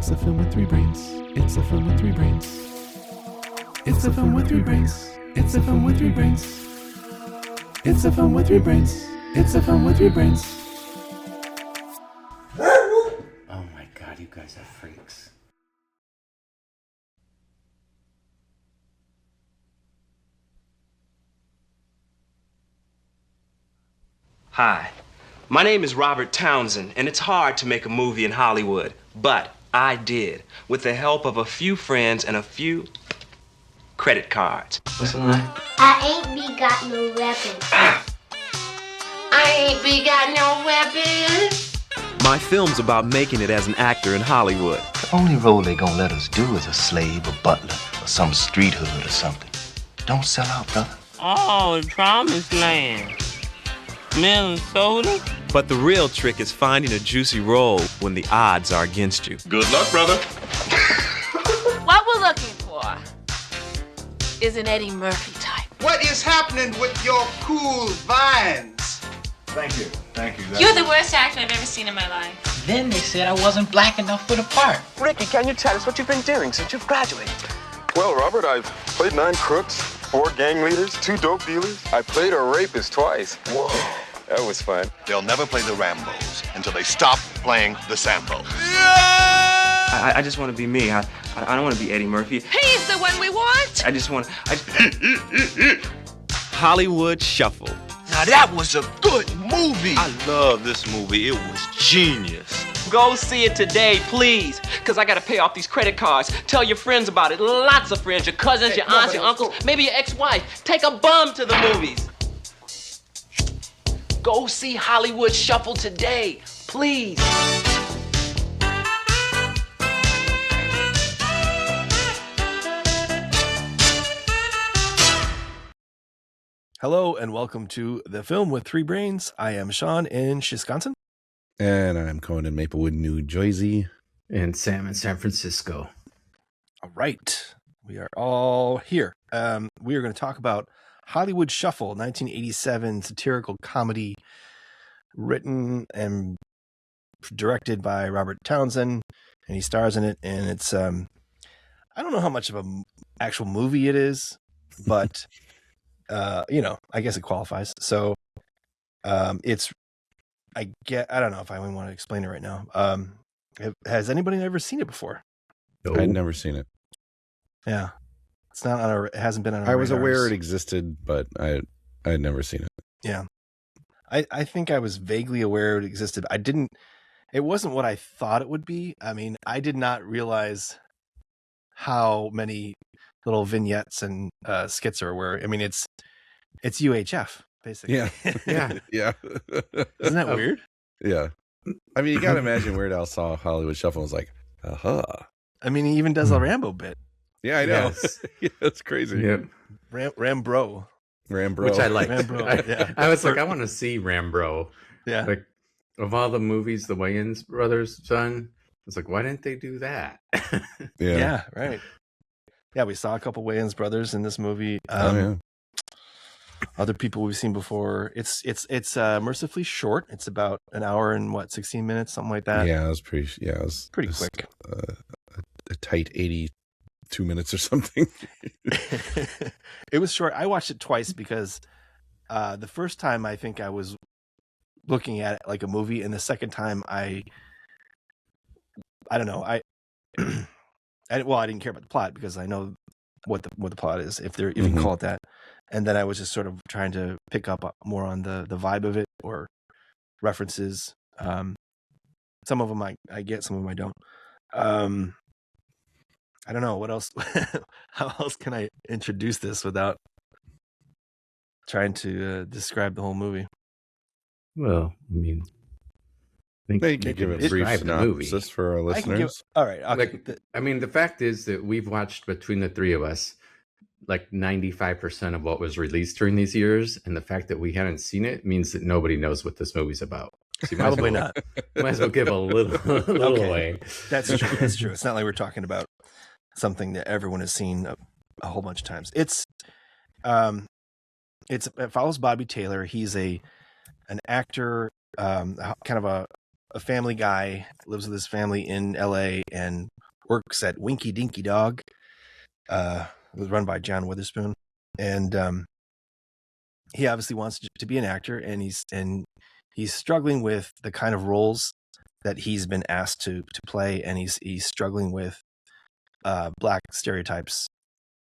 It's a film with three brains. It's a film with three brains. It's a film with three brains. It's a film with three brains. It's a film with three brains. It's a film with three brains. Oh my god, you guys are freaks. Hi, my name is Robert Townsend, and it's hard to make a movie in Hollywood, but I did, with the help of a few friends and a few credit cards. What's the line? I ain't be got no weapons. I ain't be got no weapons. My film's about making it as an actor in Hollywood. The only role they gonna let us do is a slave, a butler, or some street hood or something. Don't sell out, brother. Oh, the promised land. Melon soda? But the real trick is finding a juicy role when the odds are against you. Good luck, brother. What we're looking for is an Eddie Murphy type. What is happening with your cool vines? Thank you. You're the worst actor I've ever seen in my life. Then they said I wasn't black enough for the part. Ricky, can you tell us what you've been doing since you've graduated? Well, Robert, I've played 9 crooks, 4 gang leaders, 2 dope dealers. I played a rapist twice. Whoa. That was fun. They'll never play the Rambos until they stop playing the Sambo. I just want to be me. I don't want to be Eddie Murphy. He's the one we want! I just want Hollywood Shuffle. Now that was a good movie. I love this movie. It was genius. Go see it today, please. Because I got to pay off these credit cards. Tell your friends about it. Lots of friends. Your cousins, your aunts, your uncles, maybe your ex-wife. Take a bum to the movies. Go see Hollywood Shuffle today, please. Hello and welcome to The Film with Three Brains. I am Sean in Wisconsin. And I'm Cohen in Maplewood, New Jersey. And Sam in San Francisco. All right. We are all here. We are going to talk about Hollywood Shuffle, 1987 satirical comedy written and directed by Robert Townsend, and he stars in it. And it's, I don't know how much of an actual movie it is, but, I guess it qualifies. So I don't know if I even want to explain it right now. Has anybody ever seen it before? No. I'd never seen it. Yeah. It's not on it hasn't been on our I was radars. aware it existed, but I had never seen it. Yeah. I think I was vaguely aware it existed. It wasn't what I thought it would be. I mean, I did not realize how many little vignettes and skits there were. I mean, it's UHF, basically. Yeah. Yeah. Isn't that weird? Yeah. I mean, you got to imagine Weird Al saw Hollywood Shuffle and was like, aha. I mean, he even does a Rambo bit. Yeah, I know. Yes. Yeah, that's crazy. Yep. Rambro. Which I like. Yeah. I was like, I want to see Rambro. Yeah. Like, of all the movies the Wayans brothers done, it's like, why didn't they do that? Yeah, right. Yeah, we saw a couple Wayans brothers in this movie. Other people we've seen before. It's mercifully short. It's about an hour and 16 minutes, something like that. Yeah, it was pretty quick. A tight 82 minutes or something. It was short. I watched it twice because the first time I think I was looking at it like a movie, and the second time I don't know. I didn't care about the plot because I know what the plot is, if you can call it that. And then I was just sort of trying to pick up more on the vibe of it or references. Some of them I get, some of them I don't. I don't know what else. How else can I introduce this without trying to describe the whole movie? Well, I mean, you can give a brief synopsis for our listeners. All right. The fact is that we've watched, between the three of us, like 95% of what was released during these years, and the fact that we haven't seen it means that nobody knows what this movie's about. So Probably not. Might as well give a little away. That's true. It's not like we're talking about something that everyone has seen a whole bunch of times. It follows Bobby Taylor. He's an actor, kind of a a family guy, lives with his family in LA and works at Winky Dinky Dog. It was run by John Witherspoon. And he obviously wants to be an actor, and he's struggling with the kind of roles that he's been asked to play, and he's struggling with black stereotypes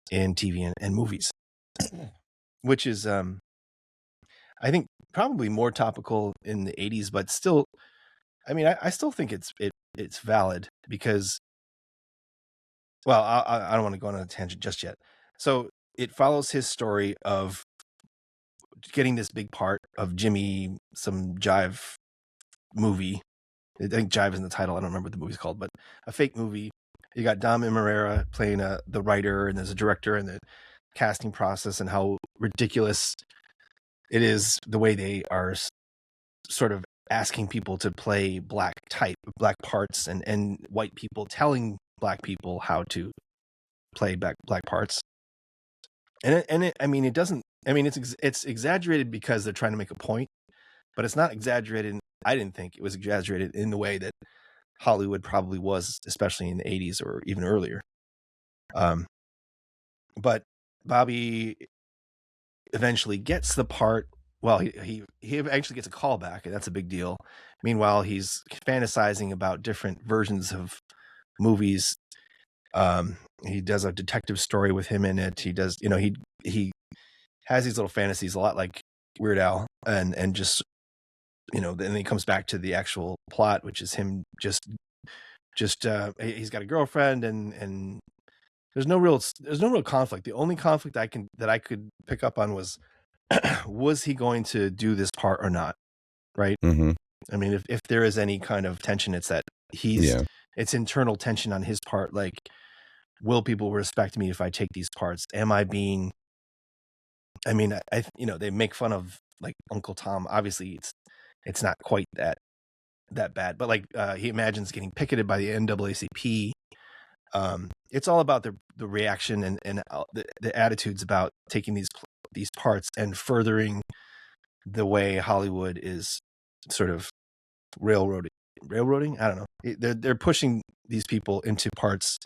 in TV and movies, which is I think probably more topical in the 80s, but still, I mean, I still think it's valid because, well, I don't want to go on a tangent just yet. So it follows his story of getting this big part of Jimmy, some jive movie. I think Jive is in the title. I don't remember what the movie's called, but a fake movie. You got Dom Imerera playing the writer, and there's a director, and the casting process, and how ridiculous it is the way they are sort of asking people to play black parts, and white people telling black people how to play black parts. And I mean, it doesn't. I mean, it's exaggerated because they're trying to make a point, but it's not exaggerated. I didn't think it was exaggerated in the way that Hollywood probably was, especially in the 80s or even earlier. But Bobby eventually gets the part. Well, he actually gets a call back, and that's a big deal. Meanwhile, he's fantasizing about different versions of movies. He does a detective story with him in it. He does, he has these little fantasies, a lot like Weird Al, and just, then he comes back to the actual plot, which is him just he's got a girlfriend, and there's no real conflict. The only conflict that I could pick up on was he going to do this part or not, right? Mm-hmm. I mean, if there is any kind of tension, it's that it's internal tension on his part. Like, will people respect me if I take these parts? Am I being? I mean, they make fun of like Uncle Tom. Obviously, it's not quite that bad, but like he imagines getting picketed by the NAACP. It's all about the reaction and the attitudes about taking these parts and furthering the way Hollywood is sort of railroading. I don't know. They're pushing these people into parts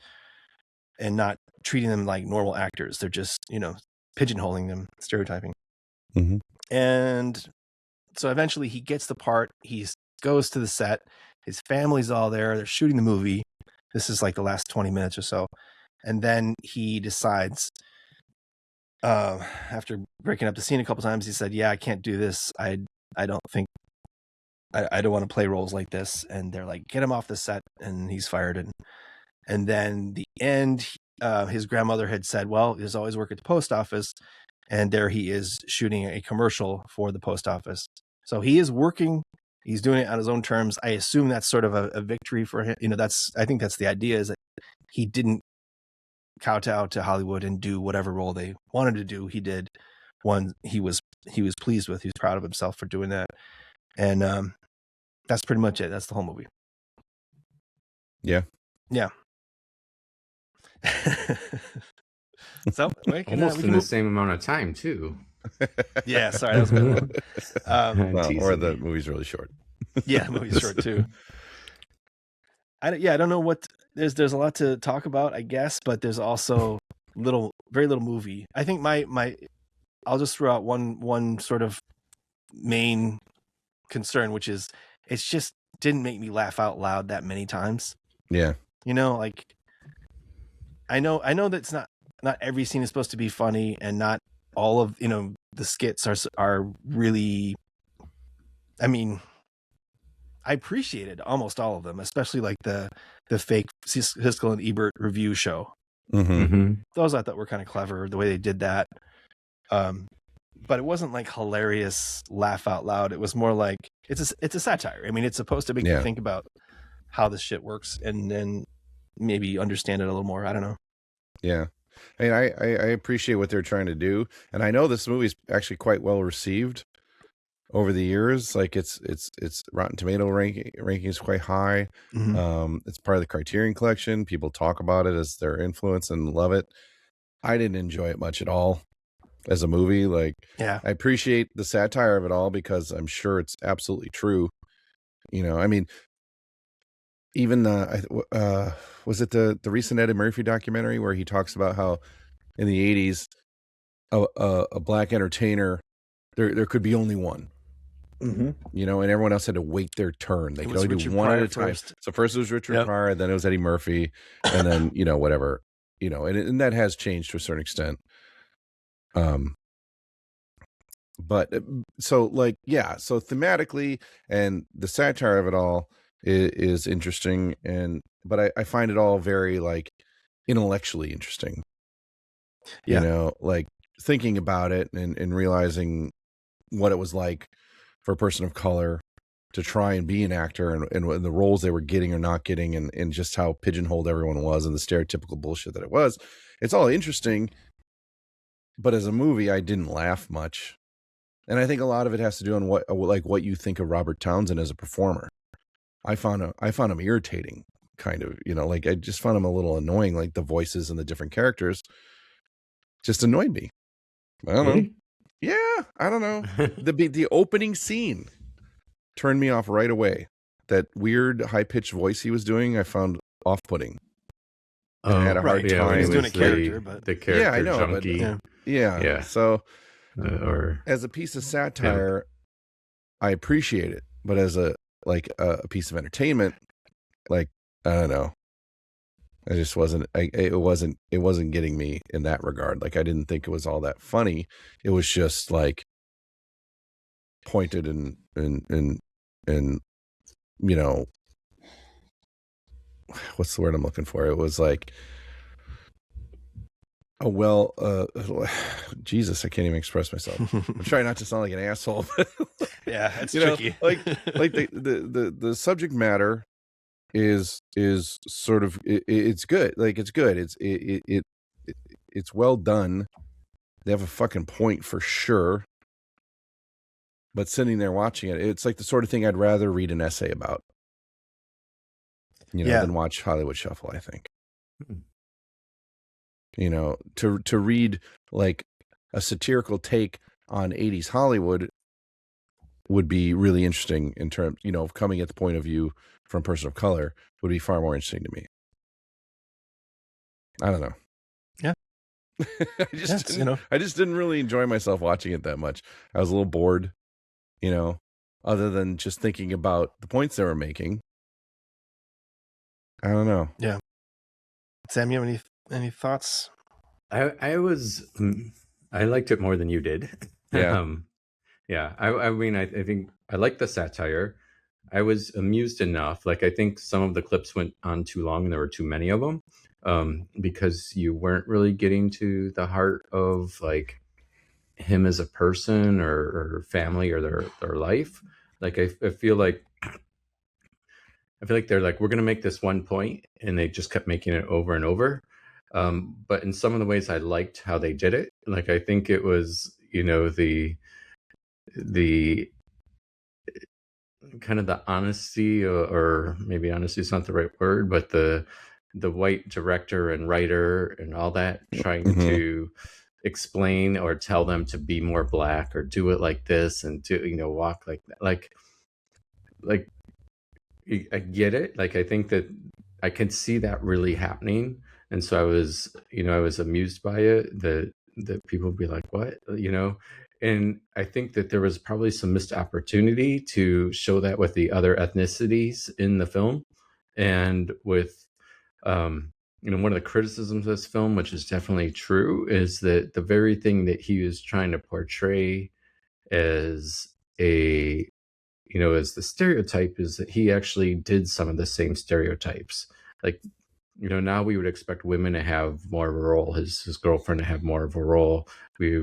and not treating them like normal actors. They're just, pigeonholing them, stereotyping. Mm-hmm. And so eventually he gets the part. He goes to the set. His family's all there. They're shooting the movie. This is like the last 20 minutes or so. And then he decides, after breaking up the scene a couple times, he said, yeah, I can't do this. I don't think, I don't want to play roles like this. And they're like, get him off the set. And he's fired. And then the end, his grandmother had said, well, there's always work at the post office. And there he is shooting a commercial for the post office. So he is working. He's doing it on his own terms. I assume that's sort of a victory for him. I think that's the idea, is that he didn't kowtow to Hollywood and do whatever role they wanted to do. He did one he was pleased with. He was proud of himself for doing that. And that's pretty much it. That's the whole movie. Yeah. So almost in the same amount of time too. Yeah, sorry, that was good. Or the movie's really short. Yeah, the movie's short too. I don't know what there's a lot to talk about, I guess, but there's also very little movie. I think my I'll just throw out one sort of main concern, which is it just didn't make me laugh out loud that many times. Yeah. Like I know that it's not every scene is supposed to be funny, and not all of the skits are really. I mean, I appreciated almost all of them, especially like the fake Siskel and Ebert review show. Mm-hmm. Those I thought were kind of clever the way they did that. But it wasn't like hilarious laugh out loud. It was more like it's a satire. I mean, it's supposed to make you think about how this shit works and then maybe understand it a little more. I don't know. Yeah. I mean, I appreciate what they're trying to do. And I know this movie's actually quite well received over the years. Like its Rotten Tomato ranking is quite high. Mm-hmm. It's part of the Criterion Collection. People talk about it as their influence and love it. I didn't enjoy it much at all as a movie. Like, yeah, I appreciate the satire of it all because I'm sure it's absolutely true. I mean, even was it the recent Eddie Murphy documentary where he talks about how in the 80s a black entertainer there could be only one. You know, and everyone else had to wait their turn. They could only do one at a time. So first it was Richard Pryor, then it was Eddie Murphy, and then, you know, whatever, you know, and that has changed to a certain extent. But so like, yeah, so thematically and the satire of it all is interesting, but I find it all very like intellectually interesting. You know, like thinking about it and realizing what it was like for a person of color to try and be an actor and the roles they were getting or not getting and just how pigeonholed everyone was and the stereotypical bullshit that it was. It's all interesting, but as a movie, I didn't laugh much. And I think a lot of it has to do on what you think of Robert Townsend as a performer. I found him irritating, kind of, you know, like I just found him a little annoying, like the voices and the different characters just annoyed me. I don't know. Yeah, I don't know. The opening scene turned me off right away. That weird high-pitched voice he was doing, I found off-putting. And I had a hard time. He's doing a character, but the character I know, junkie. but yeah. So as a piece of satire, I appreciate it, but as a piece of entertainment, like, I don't know. I just wasn't. It wasn't getting me in that regard. Like, I didn't think it was all that funny. It was just like pointed and you know, what's the word I'm looking for? It was like, Jesus, I can't even express myself. I'm trying not to sound like an asshole. But yeah, it's tricky. know, like the subject matter is sort of it's good. Like, it's good. It's well done. They have a fucking point for sure. But sitting there watching it, it's like the sort of thing I'd rather read an essay about, you know, than watch Hollywood Shuffle, I think. You know, to read like a satirical take on 80s Hollywood would be really interesting in terms, you know, of coming at the point of view from a person of color would be far more interesting to me. I don't know. Yeah. I just didn't really enjoy myself watching it that much. I was a little bored, you know, other than just thinking about the points they were making. I don't know. Yeah. Sam, you have any thoughts? I liked it more than you did. Yeah. I mean, I think I liked the satire. I was amused enough. Like, I think some of the clips went on too long and there were too many of them, because you weren't really getting to the heart of like him as a person or family or their life. Like, I feel like they're like, we're going to make this one point, and they just kept making it over and over. But in some of the ways I liked how they did it. Like, I think it was, you know, the kind of the honesty, or maybe honesty is not the right word, but the white director and writer and all that trying to explain or tell them to be more black or do it like this and do, you know, walk like that. Like I get it. Like, I think that I can see that really happening. And so I was amused by it, that people would be like, what, you know? And I think that there was probably some missed opportunity to show that with the other ethnicities in the film. And with, you know, one of the criticisms of this film, which is definitely true, is that the very thing that he was trying to portray as as the stereotype is that he actually did some of the same stereotypes. Like, you know, now we would expect women to have more of a role, his girlfriend to have more of a role. We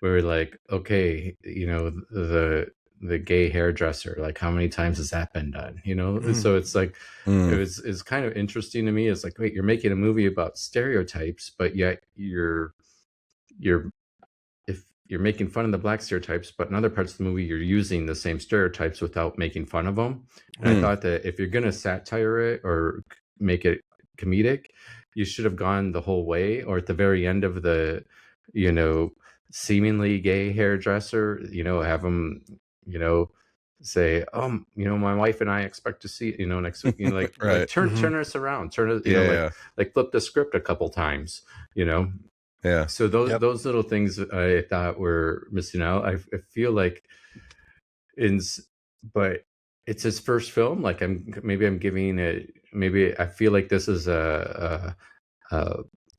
were like, okay, you know, the gay hairdresser, like, how many times has that been done? You know? So it's like, it's kind of interesting to me. It's like, wait, you're making a movie about stereotypes, but yet you're making fun of the black stereotypes, but in other parts of the movie, you're using the same stereotypes without making fun of them. And I thought that if you're going to satire it or make it comedic, you should have gone the whole way, or at the very end of the, you know, seemingly gay hairdresser, you know, have him, you know, say, my wife and I expect to see, next week, like, Right. like turn us around, like flip the script a couple times, Yeah. So those little things I thought were missing out. I feel like but it's his first film. Like I'm giving it, maybe I feel like this is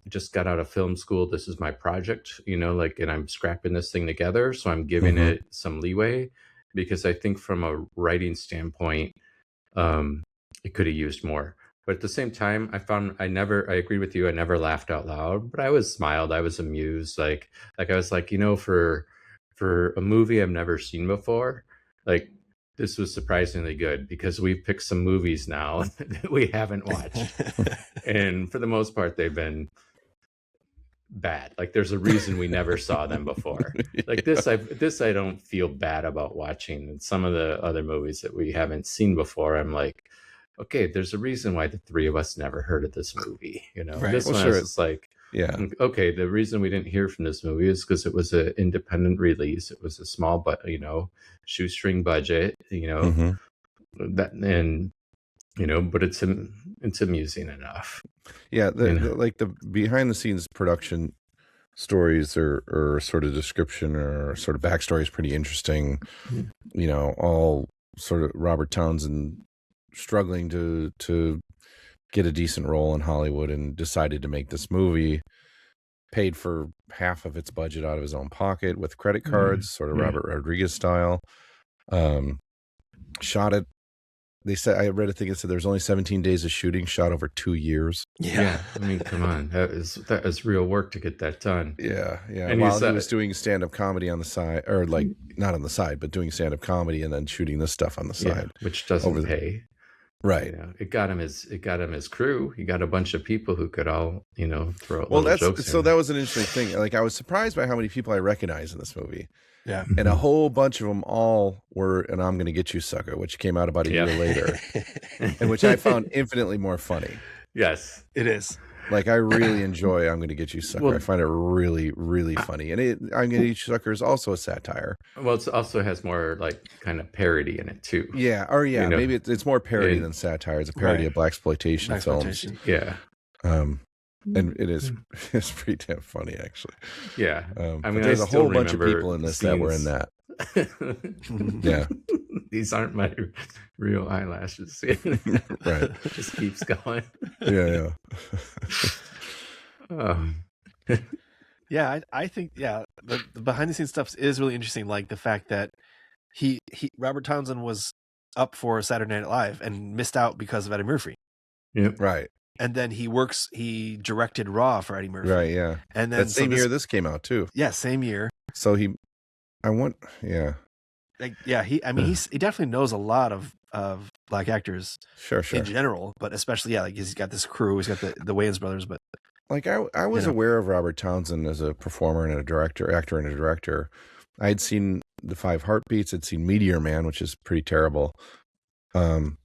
just got out of film school. This is my project, and I'm scrapping this thing together. So I'm giving it some leeway, because I think from a writing standpoint, it could have used more. But at the same time, I agree with you. I never laughed out loud, but I was smiled. I was amused. Like I was like, for a movie I've never seen before, like this was surprisingly good, because we've picked some movies now that we haven't watched. And for the most part, they've been bad. Like there's a reason we never saw them before. Like this I don't feel bad about watching. And some of the other movies that we haven't seen before, I'm like, okay, there's a reason why the three of us never heard of this movie. Right. This one is like, yeah, okay, the reason we didn't hear from this movie is because it was an independent release. It was a small, but shoestring budget. That, and but it's amusing enough. Yeah, like the behind the scenes production stories or sort of description or sort of backstory is pretty interesting. All sort of Robert Townsend struggling to get a decent role in Hollywood, and decided to make this movie, paid for half of its budget out of his own pocket with credit cards, sort of Robert Rodriguez style. Shot it. They said, I read a thing that said there's only 17 days of shooting, shot over 2 years. Yeah. I mean, come on, that is real work to get that done. Yeah. And while he was doing stand-up comedy on the side, or like not on the side, but doing stand-up comedy and then shooting this stuff on the side, which doesn't pay. Right. It got him his crew. He got a bunch of people who could all, throw jokes so in. that was an interesting thing. Like I was surprised by how many people I recognized in this movie. Yeah. And a whole bunch of them all were, and I'm Gonna Get You Sucker, which came out about a year later, and which I found infinitely more funny. Yes, it is. Like I really enjoy I'm Gonna Get You Sucker. I find it really, really funny. And I'm Gonna Get You Sucker is also a satire. Well, it also has more like kind of parody in it too. Yeah. Or maybe it's more parody than satire. It's a parody of blaxploitation films. Yeah. And it's pretty damn funny, actually. Yeah. I mean, there's a whole bunch of people in this that were in that. Yeah. These aren't my real eyelashes. Right. It just keeps going. Yeah. Yeah, I think the behind the scenes stuff is really interesting. Like the fact that Robert Townsend was up for Saturday Night Live and missed out because of Eddie Murphy. Yep. Right. And then he directed Raw for Eddie Murphy. Right, yeah. And then that same year this came out too. Yeah, same year. So he definitely knows a lot of black actors. Sure. In general, but especially like he's got this crew, he's got the Wayans brothers, but like I was aware of Robert Townsend as a performer and actor and a director. I'd seen The Five Heartbeats, I'd seen Meteor Man, which is pretty terrible. And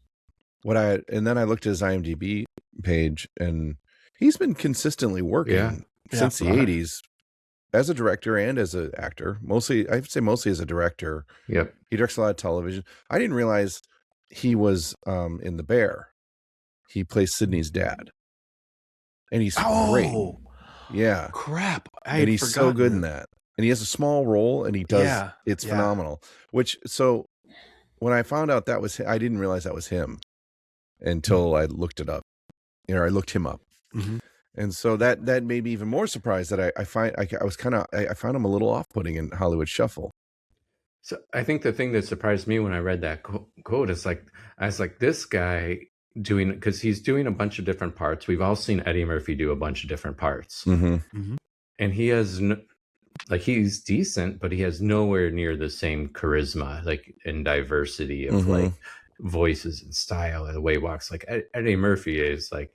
then I looked at his IMDb page, and he's been consistently working since the 80s as a director and as an actor. Mostly as a director. Yep. He directs a lot of television. I didn't realize he was in The Bear. He plays Sidney's dad. And he's great. Yeah. Crap. And he's so good in that. And he has a small role, and he does. It's phenomenal. So when I found out that was him, I didn't realize that was him until I looked it up. I looked him up. Mm-hmm. And so that made me even more surprised that I found him a little off-putting in Hollywood Shuffle. So I think the thing that surprised me when I read that quote is like, I was like, this guy because he's doing a bunch of different parts. We've all seen Eddie Murphy do a bunch of different parts. Mm-hmm. Mm-hmm. And he has he's decent, but he has nowhere near the same charisma, like, and diversity of like voices and style and the way he walks. Like Eddie Murphy is like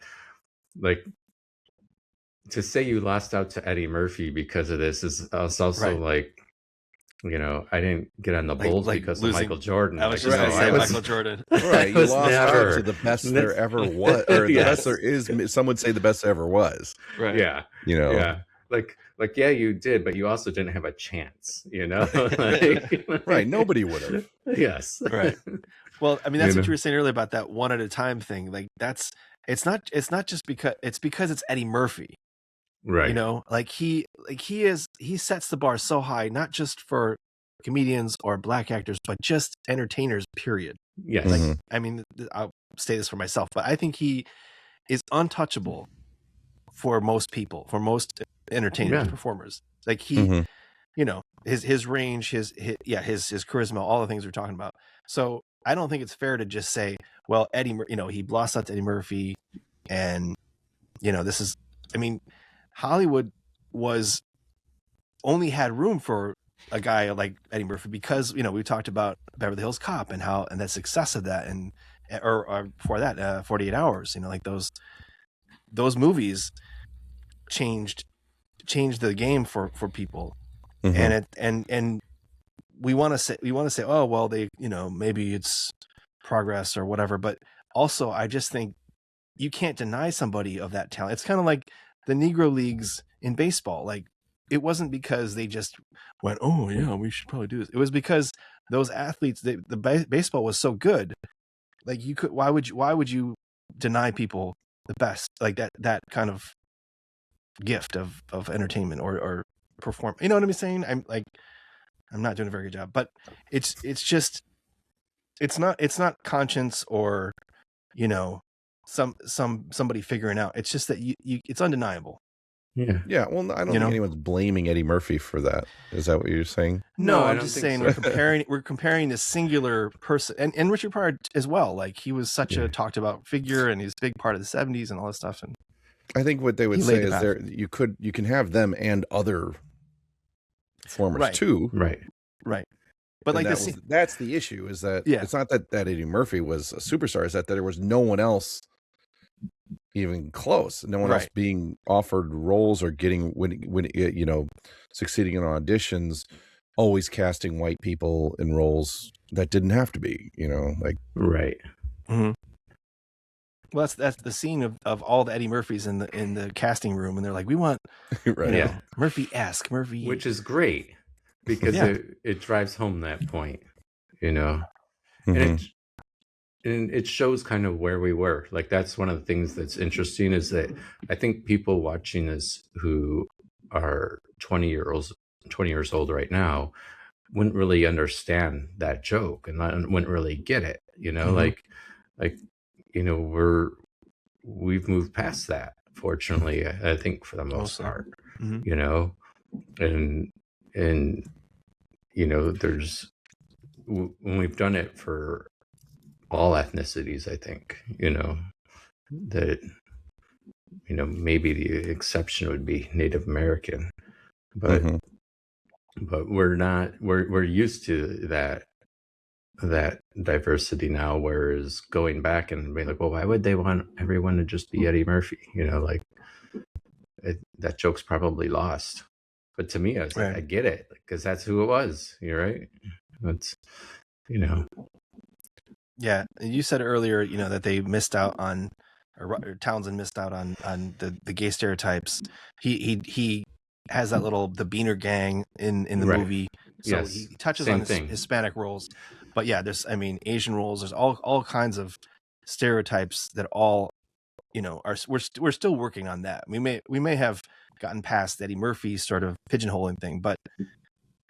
to say you lost out to Eddie Murphy because of this is also like, I didn't get on the Bulls because of Michael Jordan. I was just going to say Michael Jordan. Right, you lost out to the best there ever was, or the best there is. Some would say the best there ever was. Right. Yeah. Yeah. like yeah, you did, but you also didn't have a chance, like, Right. Nobody would have. Yes. Right. Well, I mean, that's You what know? you were saying earlier about that one at a time thing. Like it's not just because it's Eddie Murphy. Right. Like he sets the bar so high, not just for comedians or black actors, but just entertainers, period. Yes. Like, I mean, I'll say this for myself, but I think he is untouchable for most people, for most entertainers, performers. Like he, his range, his charisma, all the things we're talking about. So I don't think it's fair to just say, well, Eddie, he lost out to Eddie Murphy, and this is, I mean, Hollywood only had room for a guy like Eddie Murphy because we talked about Beverly Hills Cop and the success of that, and or before that 48 Hours, like those movies changed the game for people. And we want to say, oh well, they maybe it's progress or whatever, but also I just think you can't deny somebody of that talent. It's kind of like the Negro Leagues in baseball. Like, it wasn't because they just went, oh yeah, we should probably do this. It was because those athletes, the baseball was so good. Like, you could, why would you deny people the best, like that kind of gift of entertainment or perform? You know what I'm saying? I'm not doing a very good job, but it's just, it's not conscience or, somebody figuring out. It's just that it's undeniable. Yeah. Well, I don't think anyone's blaming Eddie Murphy for that. Is that what you're saying? No, I'm just saying so. we're comparing this singular person and Richard Pryor as well. Like, he was such a talked about figure, and he's a big part of the 70s and all this stuff. And I think what they would say is you can have them and other performers too. Right. But like that's the issue, is that it's not that Eddie Murphy was a superstar, it's that there was no one else even close, no one else being offered roles or succeeding in auditions, always casting white people in roles that didn't have to be, like right. Mm-hmm. Well, that's the scene of all the Eddie Murphys in the casting room, and they're like, we want Murphy-esque, Murphy, which is great because it drives home that point, and it shows kind of where we were. Like, that's one of the things that's interesting, is that I think people watching this who are 20 years old right now wouldn't really understand that joke and wouldn't really get it, we've moved past that, fortunately, I think, for the most part, and there's, when we've done it for all ethnicities, I think, that, maybe the exception would be Native American, but we're used to that diversity now, whereas going back and being like, well, why would they want everyone to just be Eddie Murphy? That joke's probably lost. But to me, I was like, I get it, because that's who it was. You're right. That's, Yeah, you said earlier, that they missed out on, or Townsend missed out on the gay stereotypes. He has that the Beaner gang in the movie, so he touches on Hispanic roles. But there's, Asian roles. There's all kinds of stereotypes that all, we're still working on that. We may have gotten past Eddie Murphy's sort of pigeonholing thing, but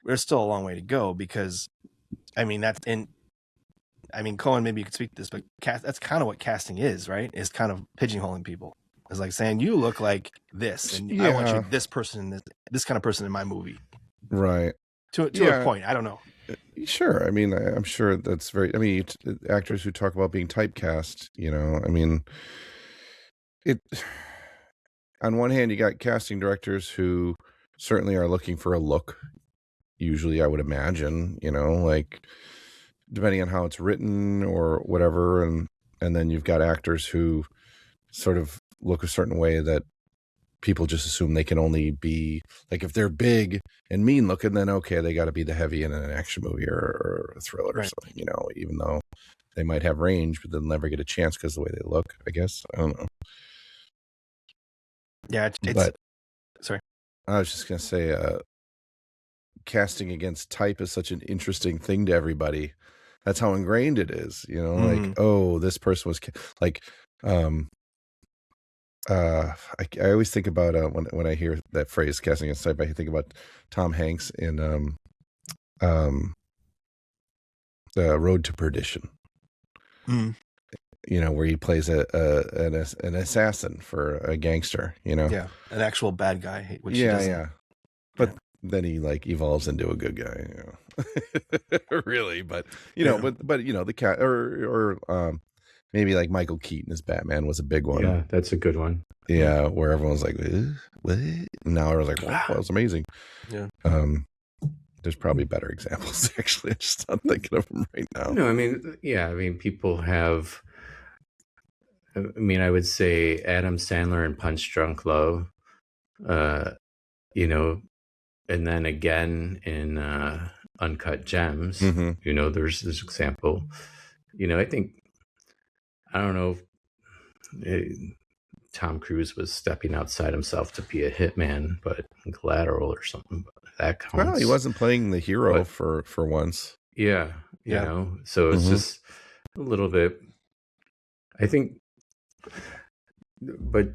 there's still a long way to go, because, that's in. Cohen, maybe you could speak to this, but that's kind of what casting is, right? Is kind of pigeonholing people. It's like saying, you look like this, and I want you this person, this kind of person in my movie. Right. To a point. I don't know. Sure. I'm sure that's very, actors who talk about being typecast, on one hand, you got casting directors who certainly are looking for a look. Usually, I would imagine, like, depending on how it's written or whatever, and then you've got actors who sort of look a certain way that people just assume they can only be, like, if they're big and mean looking, then okay, they got to be the heavy in an action movie or a thriller or something, even though they might have range, but they'll never get a chance because of the way they look, I guess. I don't know. Yeah, sorry. I was just gonna say, casting against type is such an interesting thing to everybody. That's how ingrained it is, like, oh, this person was like, I always think about when I hear that phrase casting against type, I think about Tom Hanks in Road to Perdition. Where he plays an assassin for a gangster, Yeah, an actual bad guy. Which but then he like evolves into a good guy, really. But but the cat or maybe like Michael Keaton as Batman was a big one. Yeah, that's a good one. Yeah, where everyone's like, what? Now I was like, wow, that was amazing. Yeah. There's probably better examples. Actually, I'm just not thinking of them right now. No, I mean, people have. I mean, I would say Adam Sandler in Punch Drunk Love, and then again in Uncut Gems. There's this example. I think, I don't know if Tom Cruise was stepping outside himself to be a hitman, but Collateral or something, but that counts. Well, he wasn't playing the hero for once. Yeah. So it's just a little bit, I think, but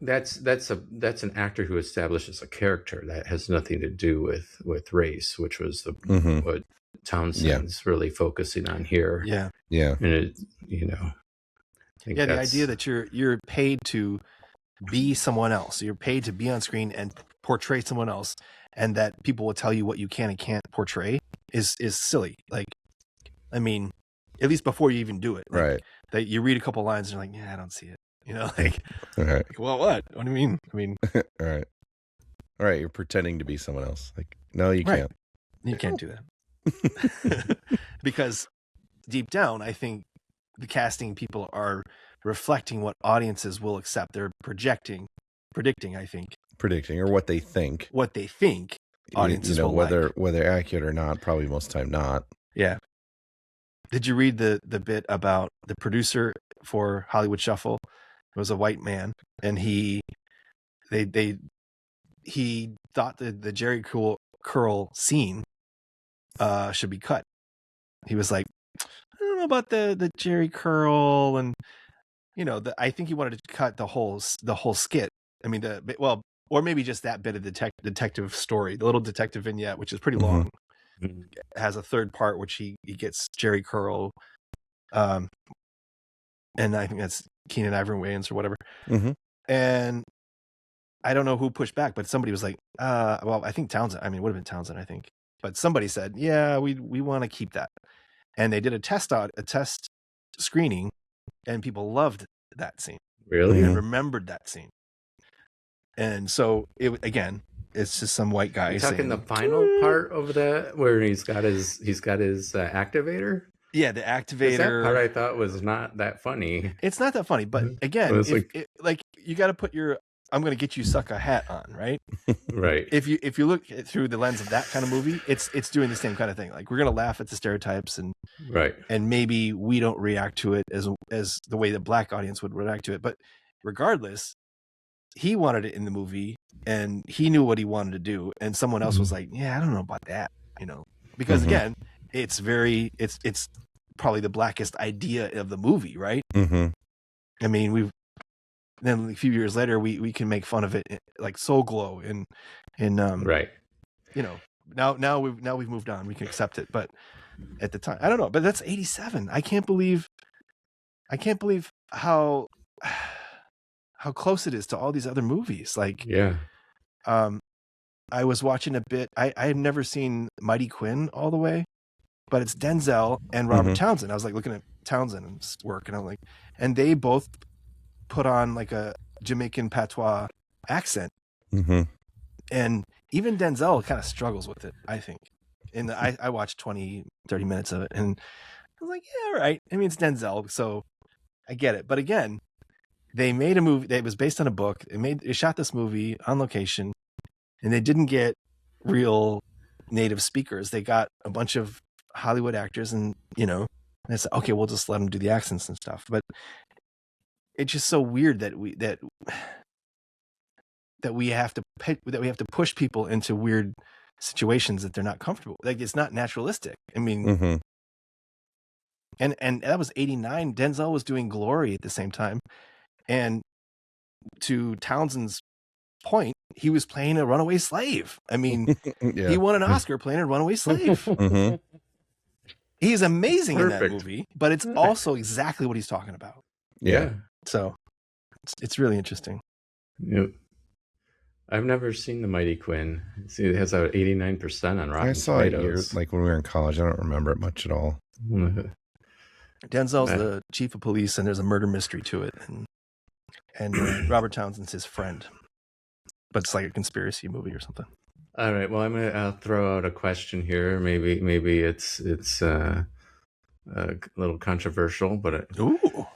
that's an actor who establishes a character that has nothing to do with race, which was what Townsend's really focusing on here. Yeah. And it, the idea that you're paid to be someone else, you're paid to be on screen and portray someone else, and that people will tell you what you can and can't portray is silly. Like, I mean, at least before you even do it, like, right? That you read a couple lines and you're like, yeah, I don't see it. Like, right. Like, well, what do you mean? I mean, all right. You're pretending to be someone else. Like, no, you can't. You can't do that. Because deep down, I think the casting people are reflecting what audiences will accept. They're predicting, I think. Predicting, or what they think. Audiences will whether accurate or not, probably most of the time not. Yeah. Did you read the bit about the producer for Hollywood Shuffle? It was a white man, and he thought the Jerry curl scene should be cut. He was like, I don't know about the Jerry curl, and I think he wanted to cut the whole skit. I mean, or maybe just that bit of detective story, the little detective vignette, which is pretty long. Has a third part which he gets Jerry curl, and I think that's Keenan Ivory Wayans or whatever. And I don't know who pushed back, but somebody was like, well, I think Townsend. I mean, it would have been Townsend, I think. But somebody said, yeah, we want to keep that. And they did a test screening, and people loved that scene. Really? And remembered that scene. And so it's just some white guy. You're talking the final part of that where he's got his activator. Yeah, the activator. That part I thought was not that funny. It's not that funny, but again, you got to put your "I'm going to get you sucker" hat on, right? Right. If you look through the lens of that kind of movie, it's doing the same kind of thing. Like, we're going to laugh at the stereotypes, and maybe we don't react to it as the way the black audience would react to it. But regardless, he wanted it in the movie, and he knew what he wanted to do, and someone else was like, yeah, I don't know about that, because again, it's probably the blackest idea of the movie, right? I mean, then a few years later we can make fun of it, like Soul Glow in right. Now we've moved on, we can accept it, but at the time, I don't know, but that's 87. I can't believe how close it is to all these other movies. Like, yeah. I was watching a bit. I have never seen Mighty Quinn all the way, but it's Denzel and Robert Townsend. I was like looking at Townsend's work, and I'm like, and they both put on like a Jamaican patois accent, and even Denzel kind of struggles with it, I think. And I watched 20-30 minutes of it, and I was like, yeah, all right. I mean, it's Denzel, so I get it. But again, they made a movie that was based on a book. They shot this movie on location, and they didn't get real native speakers. They got a bunch of Hollywood actors, and they said, okay, we'll just let them do the accents and stuff. But it's just so weird that that we have to push people into weird situations that they're not comfortable. Like, it's not naturalistic. I mean, and that was 89. Denzel was doing Glory at the same time, and to Townsend's point, he was playing a runaway slave. I mean, he won an Oscar playing a runaway slave. He's amazing in that movie, but it's also exactly what he's talking about. Yeah. So it's really interesting. Yep. I've never seen The Mighty Quinn. See, it has about 89% on Rotten I saw it Tomatoes. like when we were in college. I don't remember it much at all. Denzel's the chief of police, and there's a murder mystery to it, and Robert Townsend's his friend, but it's like a conspiracy movie or something. All right. Well, I'll throw out a question here. Maybe it's a little controversial, but ooh,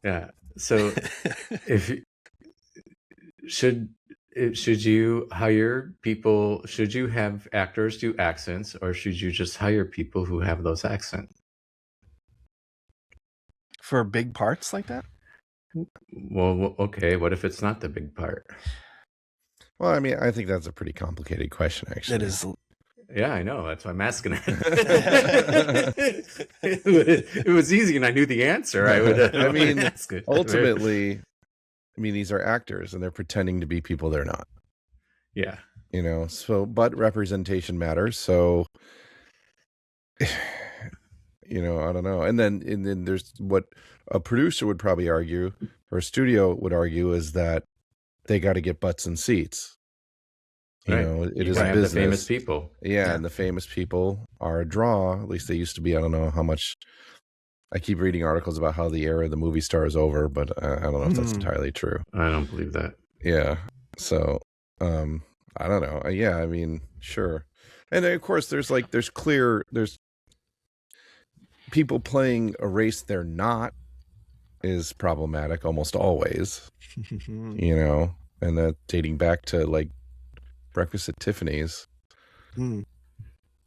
yeah. So, should you hire people? Should you have actors do accents, or should you just hire people who have those accents for big parts like that? Well, okay. What if it's not the big part? Well, I mean, I think that's a pretty complicated question, actually. It is. Yeah, I know. That's why I'm asking it. It was easy, and I knew the answer. I would. I mean, ultimately, I mean, these are actors, and they're pretending to be people they're not. Yeah. You know. So, but representation matters. So, you know, I don't know. And then there's what a producer would probably argue, or a studio would argue, is that they got to get butts and seats. You know, it is a business. The famous people. Yeah, and the famous people are a draw. At least they used to be. I don't know how much. I keep reading articles about how the era of the movie star is over, but I don't know if that's entirely true. I don't believe that. Yeah. So, I don't know. Yeah, I mean, sure. And then, of course, there's people playing a race they're not is problematic almost always. You know, and that dating back to like Breakfast at Tiffany's. You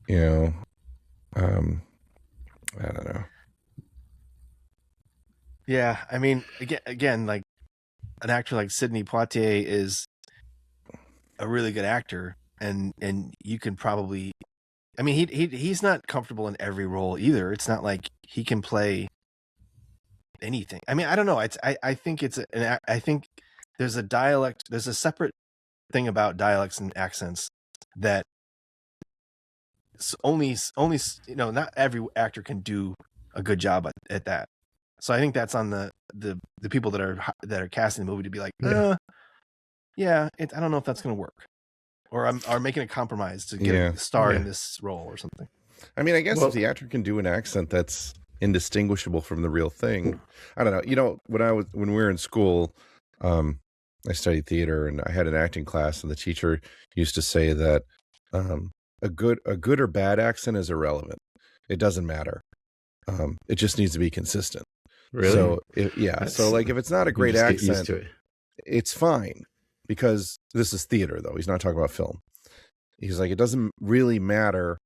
know, I don't know. Yeah, I mean, again, like an actor like Sidney Poitier is a really good actor, and you can probably, I mean, he's not comfortable in every role either. It's not like he can play anything. I mean, I don't know. I think I think there's a dialect. There's a separate thing about dialects and accents that only you know, not every actor can do a good job at that. So I think that's on the people that are casting the movie to be like, I don't know if that's going to work, or are making a compromise to get a star in this role or something. I mean, I guess if the actor can do an accent that's indistinguishable from the real thing, I don't know. You know, when we were in school, I studied theater, and I had an acting class, and the teacher used to say that a good or bad accent is irrelevant. It doesn't matter. It just needs to be consistent. Really? So so like if it's not a great accent, it's fine, because this is theater though. He's not talking about film. He's like, it doesn't really matter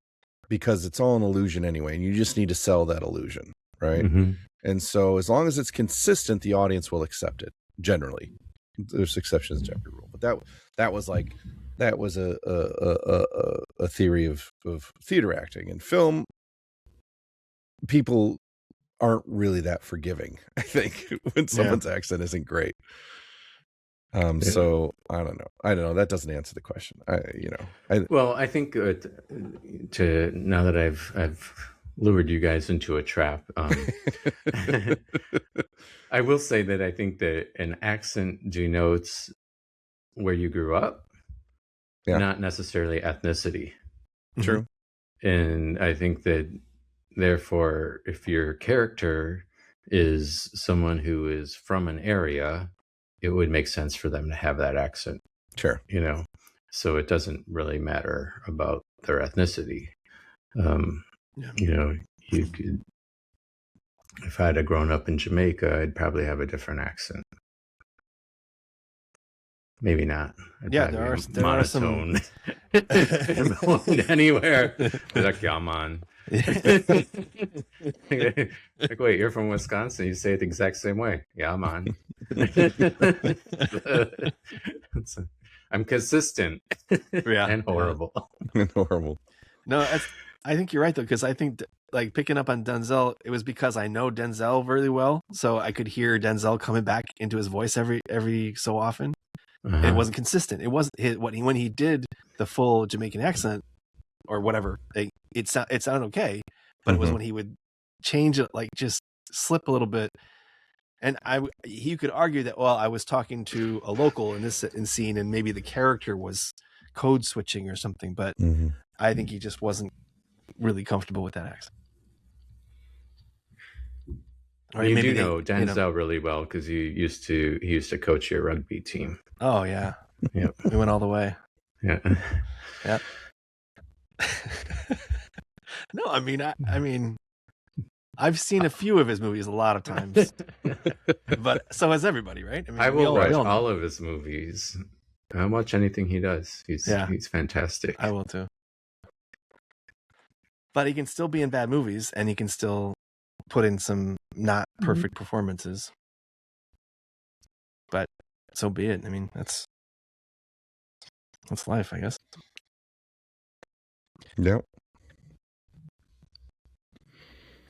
because it's all an illusion anyway, and you just need to sell that illusion, right? And so as long as it's consistent, the audience will accept it. Generally, there's exceptions to every rule, but that was a theory of theater acting. And film, people aren't really that forgiving, I think, when someone's accent isn't great. So I don't know. That doesn't answer the question. Well, I think now that I've lured you guys into a trap, I will say that I think that an accent denotes where you grew up, not necessarily ethnicity. True. And I think that, therefore, if your character is someone who is from an area, it would make sense for them to have that accent. Sure. You know, so it doesn't really matter about their ethnicity. You know, you could, if I had grown up in Jamaica, I'd probably have a different accent. Maybe not. There are some anywhere. Like, yeah, man. Like, wait, you're from Wisconsin? You say it the exact same way. Yeah, man. I'm consistent and horrible. And horrible. No, I think you're right though, because I think like picking up on Denzel, it was because I know Denzel really well, so I could hear Denzel coming back into his voice every so often. It wasn't consistent. It wasn't when he did the full Jamaican accent or whatever. It sounded okay, but it was when he would change it, like just slip a little bit. And you could argue that, well, I was talking to a local in this scene, and maybe the character was code switching or something, but I think he just wasn't really comfortable with that accent. Or you do know Denzel really well because he used to coach your rugby team. Oh yeah, yep. We went all the way. Yeah, yeah. No, I mean, I've seen a few of his movies a lot of times, but so has everybody, right? I mean, I will watch all of his movies. I'll watch anything he does. He's fantastic. I will too. But he can still be in bad movies, and he can still put in some not perfect performances. But so be it. I mean, that's life, I guess. Yep.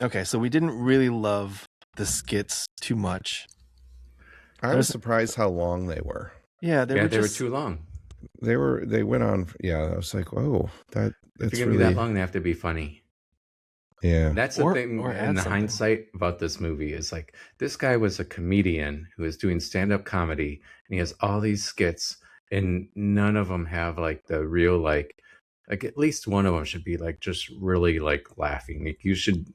Okay, so we didn't really love the skits too much. I was surprised how long they were. Yeah, they were too long. They went on. Yeah, I was like, oh, that's if you're gonna be that long, they have to be funny. Yeah, that's the thing. In the hindsight about this movie is like, this guy was a comedian who is doing stand-up comedy, and he has all these skits, and none of them have like the real like at least one of them should be like just really like laughing. Like you should,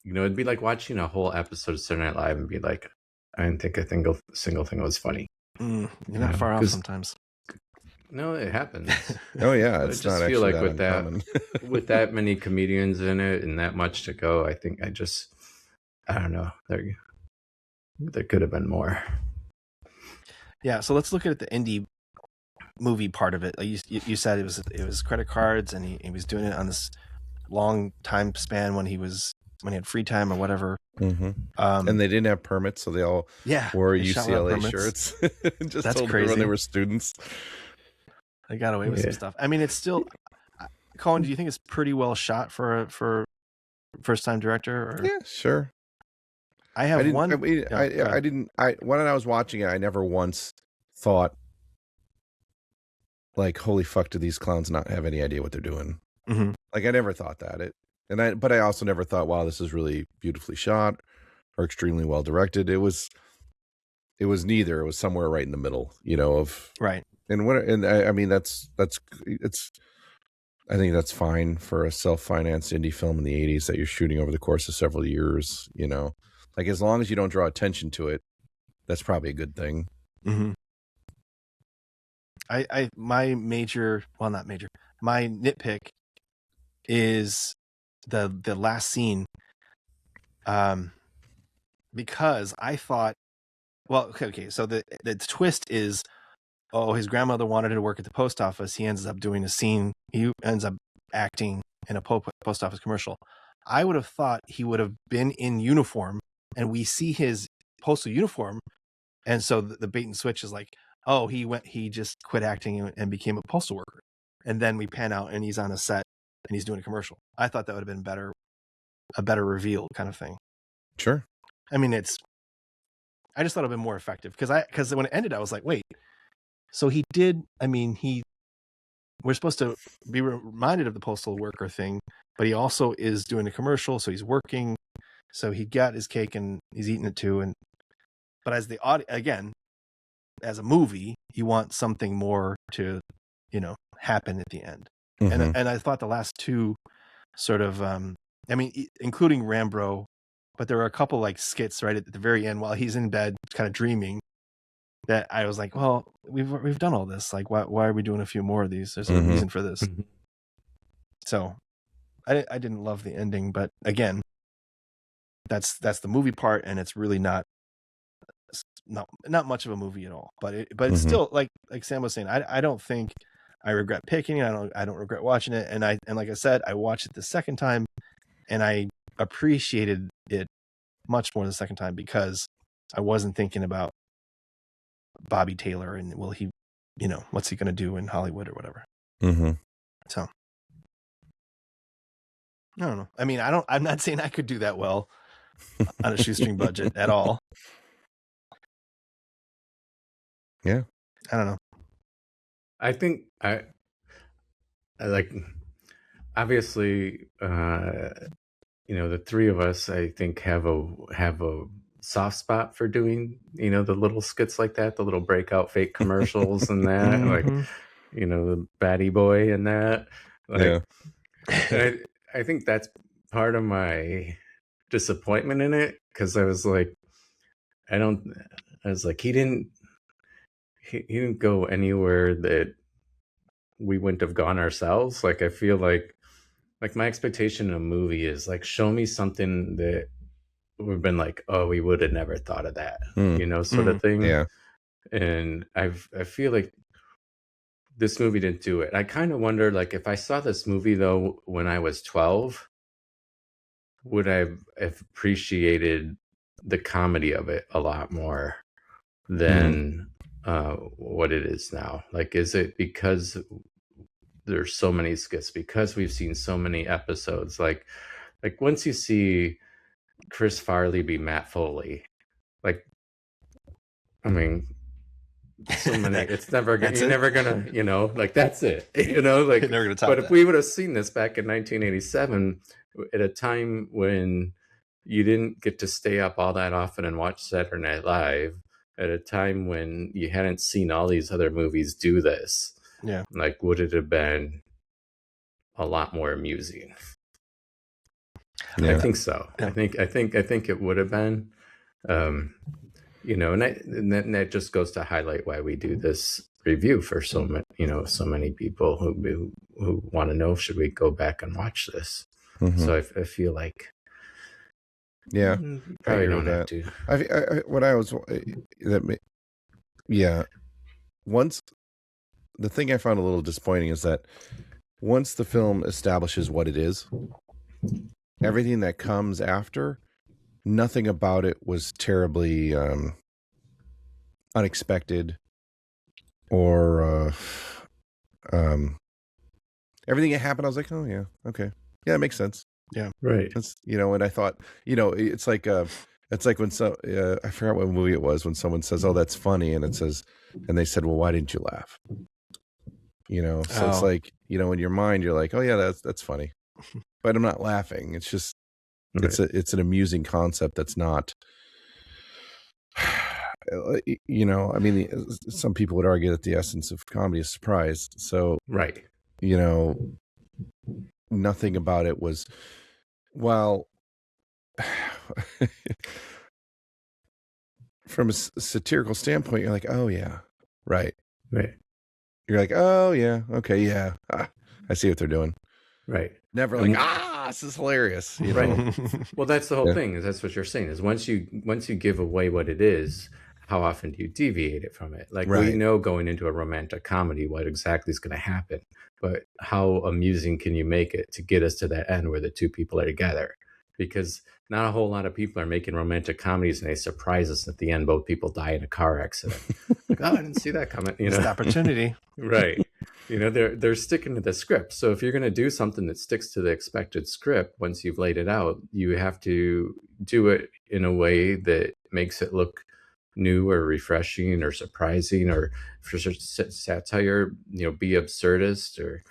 it'd be like watching a whole episode of Saturday Night Live and be like, I didn't think a single thing was funny. You're not far off sometimes. No, it happens. Oh yeah, I just feel like with that with that many comedians in it and that much to go, I think I don't know. There could have been more. Yeah, so let's look at the indie movie part of it. Like you said, it was credit cards, and he was doing it on this long time span when he had free time or whatever. And they didn't have permits, so they all wore UCLA shirts. Just That's told crazy. everyone they were students. They got away with some stuff. I mean, it's still. Colin, do you think it's pretty well shot for first time director? Or? Yeah, sure. I have one. When I was watching it, I never once thought, like, holy fuck, do these clowns not have any idea what they're doing? Like, I never thought that. But I also never thought, wow, this is really beautifully shot or extremely well directed. It was neither. It was somewhere right in the middle, of right. And I mean, it's. I think that's fine for a self-financed indie film in the 80s that you're shooting over the course of several years. Like as long as you don't draw attention to it, that's probably a good thing. My nitpick is the last scene, because I thought, well, okay, so the twist is, his grandmother wanted to work at the post office. He ends up doing a scene. He ends up acting in a post office commercial. I would have thought he would have been in uniform, and we see his postal uniform, and so the bait and switch is like, oh, he just quit acting and became a postal worker, and then we pan out and he's on a set and he's doing a commercial. I thought that would have been a better reveal kind of thing. Sure. I mean, I just thought it would have been more effective because when it ended, I was like, wait, so he did. I mean, we're supposed to be reminded of the postal worker thing, but he also is doing a commercial, so he's working. So he got his cake and he's eating it too. But as the audience, again, as a movie, you want something more to, happen at the end. And I thought the last two sort of, including Rambro, but there were a couple like skits right at the very end while he's in bed, kind of dreaming, that I was like, well, we've done all this. Like, why are we doing a few more of these? There's a reason for this. So I didn't love the ending, but again, that's the movie part, and it's really not much of a movie at all. But it's still like Sam was saying, I don't think I regret picking it. I don't regret watching it. And like I said, I watched it the second time, and I appreciated it much more the second time because I wasn't thinking about Bobby Taylor and will he what's he going to do in Hollywood or whatever. Mm-hmm. So I don't know. I mean, I'm not saying I could do that well on a shoestring budget at all. Yeah. I don't know. I think I like, obviously, the three of us, I think, have a soft spot for doing, the little skits like that, the little breakout fake commercials and that, like, the Batty Boy and that. Like, I think that's part of my disappointment in it, because I was like, he didn't go anywhere that we wouldn't have gone ourselves. Like, I feel like my expectation in a movie is like, show me something that we've been like, oh, we would have never thought of that, sort of thing. Yeah. And I feel like this movie didn't do it. I kind of wonder, like, if I saw this movie though when I was 12, would I have appreciated the comedy of it a lot more than what it is now? Like, is it because there's so many skits, because we've seen so many episodes? Like once you see Chris Farley be Matt Foley, like, I mean, so many, it's never gonna, you're never gonna, like, that's it, like, never gonna top but that. if we would have seen this back in 1987, at a time when you didn't get to stay up all that often and watch Saturday Night Live, at a time when you hadn't seen all these other movies do this, like, would it have been a lot more amusing? I think so. I think it would have been, and that just goes to highlight why we do this review for so many people who want to know, should we go back and watch this? Mm-hmm. So I feel like, probably don't have to. Once, the thing I found a little disappointing is that once the film establishes what it is, everything that comes after, nothing about it was terribly unexpected, or everything that happened, I was like, oh yeah, okay, yeah, it makes sense. Yeah, right. That's, and I thought, it's like when I forgot what movie it was, when someone says, oh, that's funny, and they said, well, why didn't you laugh? So it's like, in your mind, you're like, oh yeah, that's funny, but I'm not laughing. It's just, it's an amusing concept that's not, I mean, some people would argue that the essence of comedy is surprise. So, nothing about it was, well, from a satirical standpoint, you're like, oh yeah, right. You're like, oh yeah, okay, yeah, I see what they're doing. Right. Never like, this is hilarious. Right. Well, that's the whole thing. Is that's what you're saying. Is once you give away what it is, how often do you deviate it from it? Like, we know going into a romantic comedy what exactly is going to happen, but how amusing can you make it to get us to that end where the two people are together? Because not a whole lot of people are making romantic comedies and they surprise us at the end, both people die in a car accident. Like, oh, I didn't see that coming. It's an opportunity. Right. They're sticking to the script. So if you're going to do something that sticks to the expected script, once you've laid it out, you have to do it in a way that makes it look new or refreshing or surprising, or for satire, be absurdist, or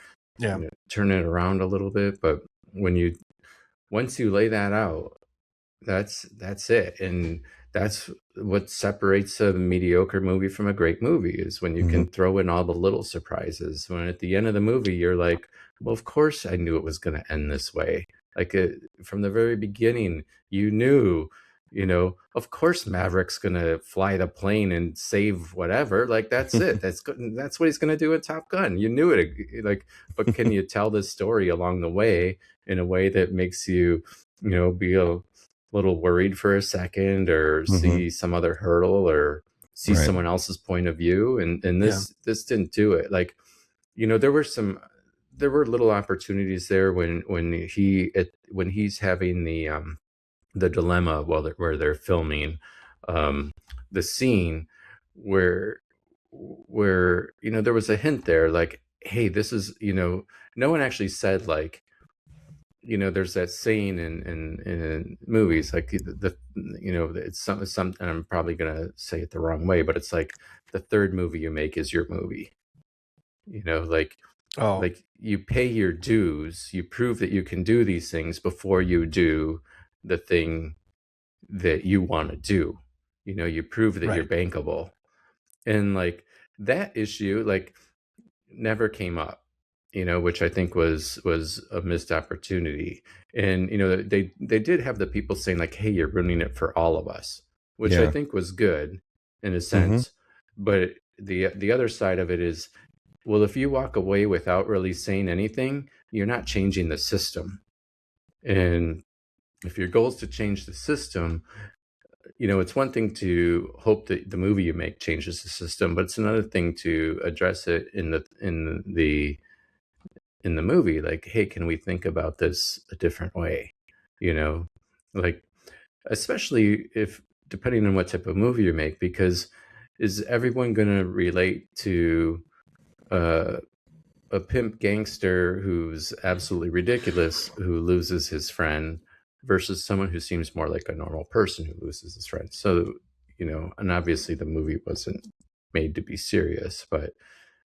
turn it around a little bit. But once you lay that out, that's it. And that's what separates a mediocre movie from a great movie, is when you can throw in all the little surprises. When at the end of the movie, you're like, well, of course I knew it was going to end this way. Like, from the very beginning, you knew, of course Maverick's going to fly the plane and save whatever. Like, that's it. That's good. That's what he's going to do in Top Gun. You knew it. Like, but can you tell this story along the way in a way that makes you, be a little worried for a second, or see some other hurdle, or see someone else's point of view? And this didn't do it. Like, there were little opportunities there when he's having the dilemma where they're filming the scene where where, you know, there was a hint there, like, hey, this is, you know, no one actually said, like, you know, there's that saying in movies, like you know, it's some, and I'm probably gonna say it the wrong way, but it's like the third movie you make is your movie. You know, like you pay your dues, you prove that you can do these things before you do the thing that you want to do. You know, you prove that you're bankable, and like that issue, like, never came up. You know, which I think was a missed opportunity. And you know, they did have the people saying like, "Hey, you're ruining it for all of us," which I think was good in a sense. But the other side of it is, well, if you walk away without really saying anything, you're not changing the system. And if your goal is to change the system, you know, it's one thing to hope that the movie you make changes the system, but it's another thing to address it in the movie, like, hey, can we think about this a different way? You know, like, especially if, depending on what type of movie you make, because is everyone going to relate to a pimp gangster who's absolutely ridiculous, who loses his friend, versus someone who seems more like a normal person who loses his friend? So, you know, and obviously the movie wasn't made to be serious, but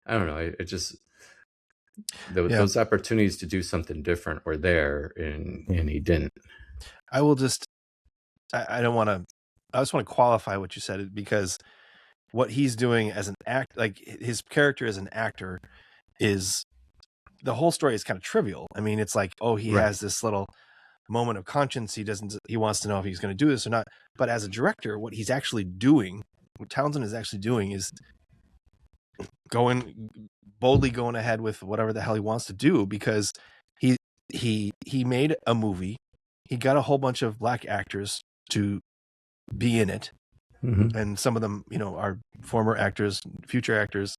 I don't know. It just, those opportunities to do something different were there, and he didn't. I will just, I don't want to, I just want to qualify what you said, because what he's doing as an act, like his character as an actor, is, the whole story is kind of trivial. I mean, it's like, oh, he has this little moment of conscience. He wants to know if he's going to do this or not. But as a director, what he's actually doing, what Townsend is actually doing, is boldly going ahead with whatever the hell he wants to do, because he made a movie. He got a whole bunch of black actors to be in it. And some of them, you know, are former actors, future actors.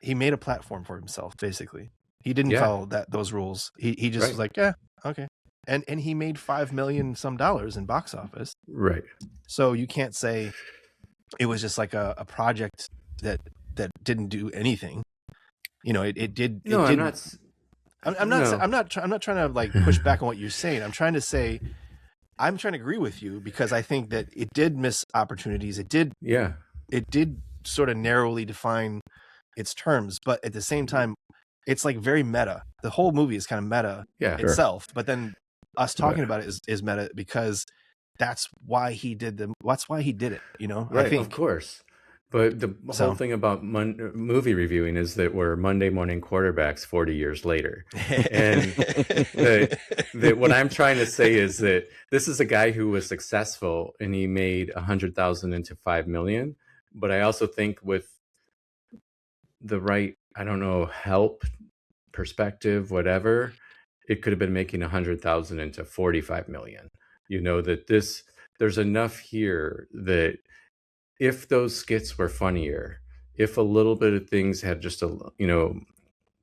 He made a platform for himself, basically. He didn't follow those rules. He just was like, yeah, okay. And he made $5 million some in box office. Right. So you can't say it was just like a project that didn't do anything. You know, it did. No, I'm not trying to like push back on what you're saying. I'm trying to agree with you, because I think that it did miss opportunities. It did sort of narrowly define its terms, but at the same time, it's like very meta. The whole movie is kind of meta itself, but then us talking about it is meta, because that's why he did it. You know, right? I think, of course. But the whole thing about movie reviewing is that we're Monday morning quarterbacks 40 years later. And what I'm trying to say is that this is a guy who was successful, and he made 100,000 into 5 million. But I also think with the right, I don't know, help, perspective, whatever, it could have been making 100,000 into 45 million. You know, that there's enough here that if those skits were funnier, if a little bit of things had just a, you know,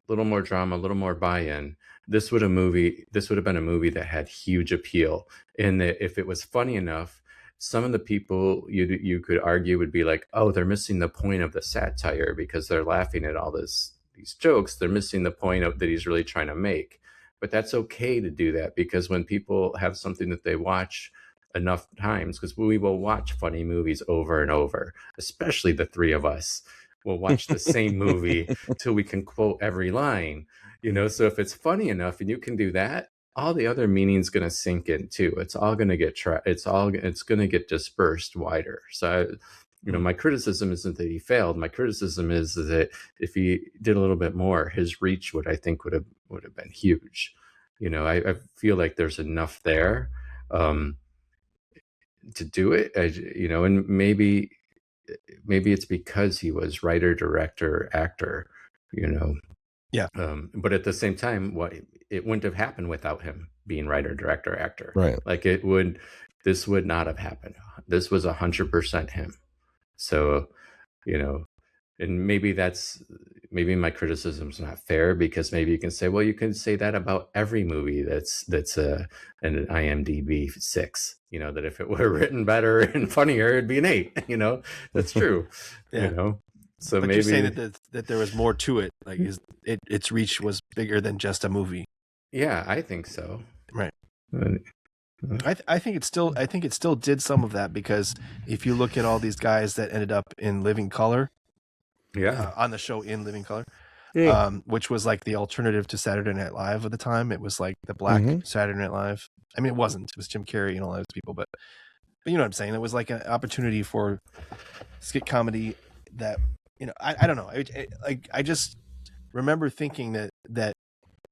little more drama, a little more buy-in, this would have been a movie that had huge appeal. And that if it was funny enough, some of the people you could argue would be like, oh, they're missing the point of the satire because they're laughing at all these jokes. They're missing the point of that he's really trying to make. But that's okay to do that, because when people have something that they watch enough times, because we will watch funny movies over and over, especially the three of us will watch the same movie till we can quote every line, you know. So if it's funny enough and you can do that, all the other meaning's going to sink in too. It's all going to get it's going to get dispersed wider. So you know, my criticism isn't that he failed. My criticism is that if he did a little bit more, his reach would have been huge. You know, I feel like there's enough there to do it, you know, and maybe it's because he was writer, director, actor, you know. Yeah. But at the same time, it wouldn't have happened without him being writer, director, actor. Right. Like this would not have happened. This was 100% him. So, you know, and maybe my criticism's not fair, because maybe you can say, well, you can say that about every movie that's an IMDb 6, you know, that if it were written better and funnier, it'd be an 8, you know. That's true. You know, So but maybe you're saying that there was more to it, like its reach was bigger than just a movie. Yeah, I think so. Right. I think it still did some of that, because if you look at all these guys that ended up in Living Color, on the show In Living Color, which was like the alternative to Saturday Night Live at the time. It was like the black Saturday Night Live. I mean, it wasn't. It was Jim Carrey and all those people, but you know what I'm saying. It was like an opportunity for skit comedy that, you know, I don't know. I just remember thinking that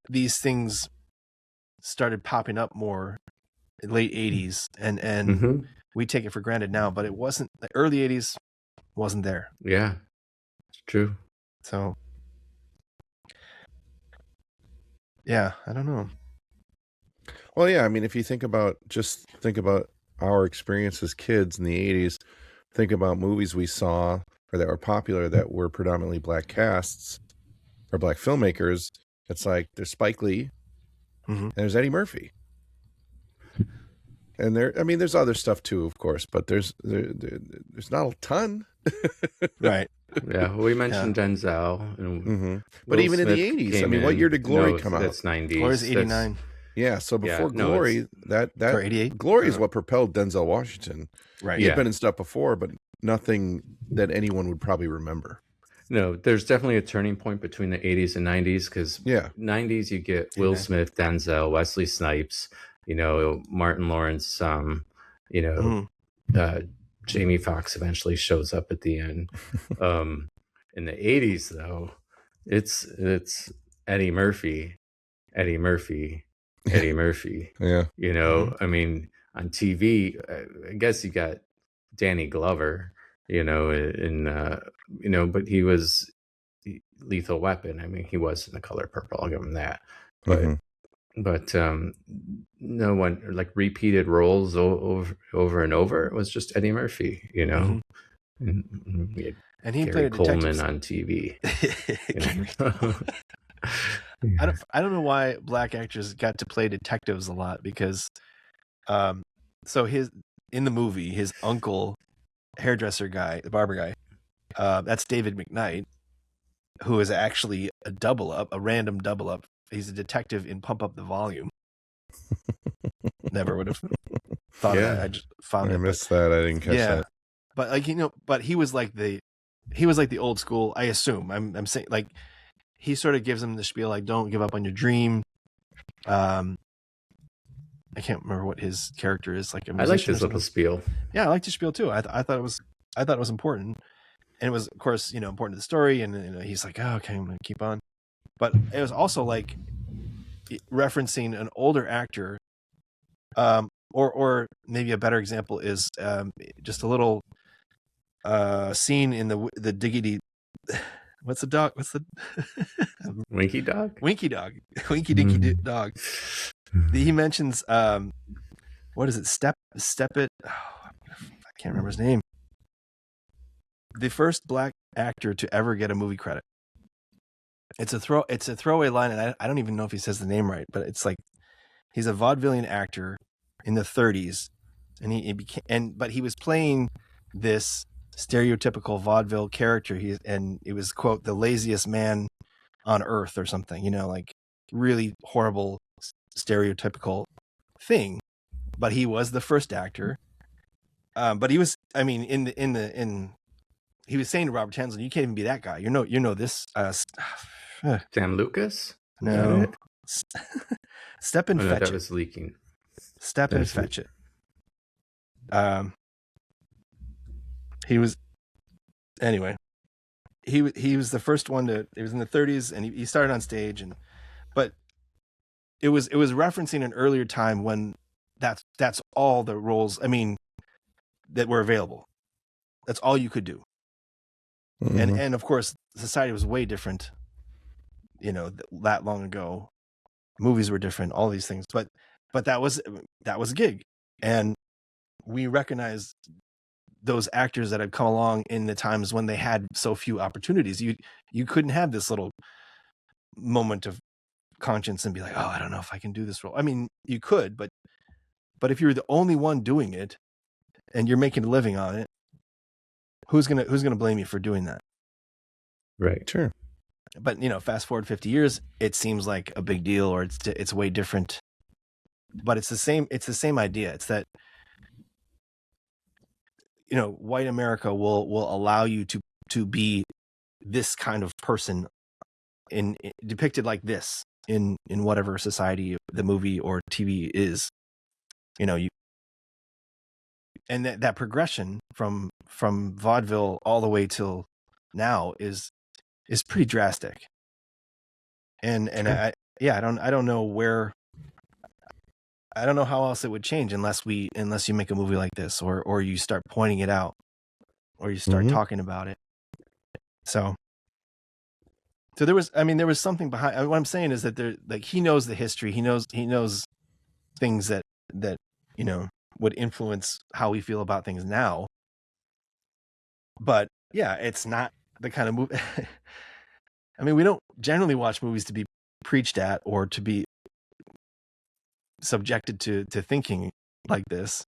these things started popping up more in late 80s, and we take it for granted now, but it wasn't. The early 80s wasn't there. Yeah, it's true. So yeah, I don't know. Well, yeah, I mean, if you think about our experience as kids in the 80s, think about movies we saw or that were popular that were predominantly black casts or black filmmakers. It's like there's Spike Lee and there's Eddie Murphy. And there's other stuff too, of course, but there's not a ton. Right. Yeah, well, we mentioned Denzel. And but even Smith in the 80s, I mean, what year did Glory come out? That's 90s. Glory's 89. Yeah, so before Glory, that 88? Glory is what propelled Denzel Washington. Right. He'd been in stuff before, but nothing that anyone would probably remember. No, there's definitely a turning point between the 80s and 90s, because 90s you get Will Smith, Denzel, Wesley Snipes, you know, Martin Lawrence, you know, Jamie Foxx eventually shows up at the end. In the 80s, though, it's Eddie Murphy. Yeah. You know, I mean, on TV, I guess you got Danny Glover, you know, you know, but he was Lethal Weapon. I mean, he was in The Color Purple. I'll give him that. But no one, like, repeated roles over and over. It was just Eddie Murphy, you know. And he Gary played Coleman on TV. I don't know why black actors got to play detectives a lot, because so in the movie, his uncle, hairdresser guy, the barber guy, that's David McKnight, who is actually a random double up. He's a detective in Pump Up the Volume. Never would have thought of that. I just found it. I missed that. I didn't catch that. But like, you know, but he was like the old school, I assume. I'm saying, like, he sort of gives him the spiel, like, don't give up on your dream. I can't remember what his character is, like a musician. I like his little spiel. Yeah, I liked his spiel too. I thought it was important, and it was, of course, you know, important to the story. And you know, he's like, oh, okay, I'm gonna keep on. But it was also like referencing an older actor, or maybe a better example is just a little scene in the Diggity. What's the dog? What's the Winky Dog? Winky Dog. Winky Dinky Dog. He mentions what is it? Step it. Oh, I can't remember his name. The first black actor to ever get a movie credit. It's a throwaway line, and I don't even know if he says the name right, but it's like he's a vaudevillian actor in the 30s, and but he was playing this stereotypical vaudeville character. And it was, quote, the laziest man on earth or something, you know, like really horrible stereotypical thing. But he was the first actor. But he was, I mean, he was saying to Robert Townsend, you can't even be that guy. You know this. Sam Lucas? No. Step and fetch that it. was leaking. Step and fetch it. He was, anyway, he was the first one it was in the 30s, and he started on stage, but it was referencing an earlier time when that's all the roles, I mean, that were available. That's all you could do. And of course, society was way different, you know, that long ago. Movies were different, all these things, but that was a gig, and we recognize those actors that have come along in the times when they had so few opportunities. You couldn't have this little moment of conscience and be like, oh, I don't know if I can do this role. I mean, you could, but if you're the only one doing it and you're making a living on it, who's gonna blame you for doing that? Right. Sure. But fast forward 50 years, it seems like a big deal, or it's way different. But it's the same idea. It's that white America will allow you to be this kind of person in depicted like this in whatever society the movie or TV is. And that progression from vaudeville all the way till now is pretty drastic. And sure. I don't know where. I don't know how else it would change unless you make a movie like this, or you start pointing it out, or you start talking about it. So there was something behind. What I'm saying is that he knows the history. He knows things that would influence how we feel about things now. But yeah, it's not the kind of movie. I mean, we don't generally watch movies to be preached at or to be subjected to thinking like this.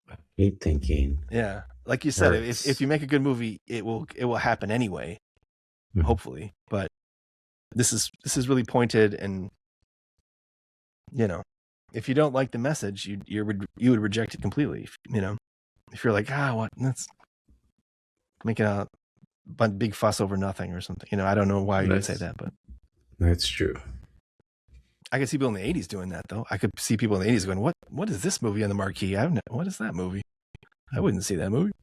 I hate thinking. Yeah, like you said, if you make a good movie, it will happen anyway, hopefully. But this is really pointed, and if you don't like the message, you would reject it completely. If you're like, what, that's making a big fuss over nothing or something. I don't know why you would say that, but that's true. I could see people in the 80s doing that, though. I could see people in the 80s going, what is this movie on the marquee? What is that movie? I wouldn't see that movie.